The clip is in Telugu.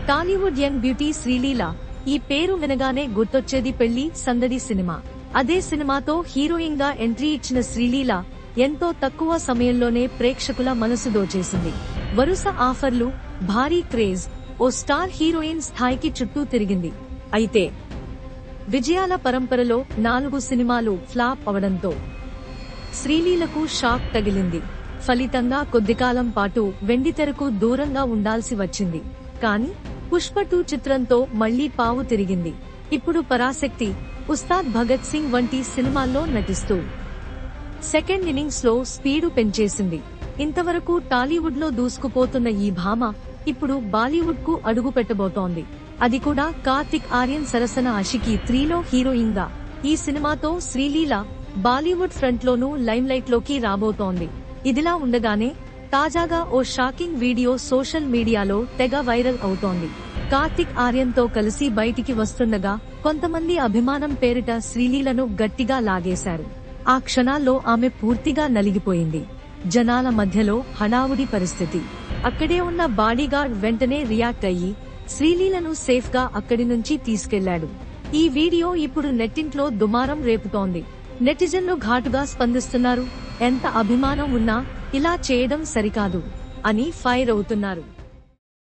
టాలీవుడ్ యంగ్ బ్యూటీ శ్రీలీల ఈ పేరు వినగానే గుర్తొచ్చేది పెళ్లి సందడి సినిమా. అదే సినిమాతో హీరోయిన్ గా ఎంట్రీ ఇచ్చిన శ్రీలీల ఎంతో తక్కువ సమయంలోనే ప్రేక్షకుల మనసు దోచేసింది. వరుస ఆఫర్లు, భారీ క్రేజ్, ఓ స్టార్ హీరోయిన్ స్థాయికి చుట్టూ తిరిగింది. అయితే విజయాల పరంపరలో 4 సినిమాలు ఫ్లాప్ అవడంతో శ్రీలీలకు షాక్ తగిలింది. ఫలితంగా కొద్దికాలం పాటు వెండితెరకు దూరంగా ఉండాల్సి వచ్చింది. కానీ పుష్ప 2 చిత్రంతో మళ్లీ పావు తిరిగింది. ఇప్పుడు పరాశక్తి, ఉస్తాద్ భగత్ సింగ్ వంటి సినిమాల్లో నటిస్తూ సెకండ్ ఇన్నింగ్స్ లో స్పీడు పెంచేసింది. ఇంతవరకు టాలీవుడ్ లో దూసుకుపోతున్న ఈ భామ ఇప్పుడు బాలీవుడ్ కు అడుగు పెట్టబోతోంది. అది కూడా కార్తిక్ ఆర్యన్ సరసన ఆషికీ 3లో హీరోయిన్ గా. ఈ సినిమాతో శ్రీలీల బాలీవుడ్ ఫ్రంట్ లోనూ లైమ్ లైట్ లోకి రాబోతోంది. ఇదిలా ఉండగానే తాజాగా ఓ షాకింగ్ వీడియో సోషల్ మీడియాలో తెగ వైరల్ అవుతోంది. కార్తిక్ ఆర్యన్ తో కలిసి బయటికి వస్తుండగా కొంతమంది అభిమానం పేరిట శ్రీలీలను గట్టిగా లాగేశారు. ఆ క్షణాల్లో ఆమె పూర్తిగా నలిగిపోయింది. జనాల మధ్యలో హడావుడి పరిస్థితి. అక్కడే ఉన్న బాడీగార్డ్ వెంటనే రియాక్ట్ అయ్యి శ్రీలీలను సేఫ్ గా అక్కడి నుంచి తీసుకెళ్లాడు. ఈ వీడియో ఇప్పుడు నెట్టింట్లో దుమారం రేపుతోంది. నెటిజన్లు ఘాటుగా స్పందిస్తున్నారు. ఎంత అభిమానం ఉన్నా ఇలా చేయడం సరికాదు అని ఫైర్ అవుతున్నారు.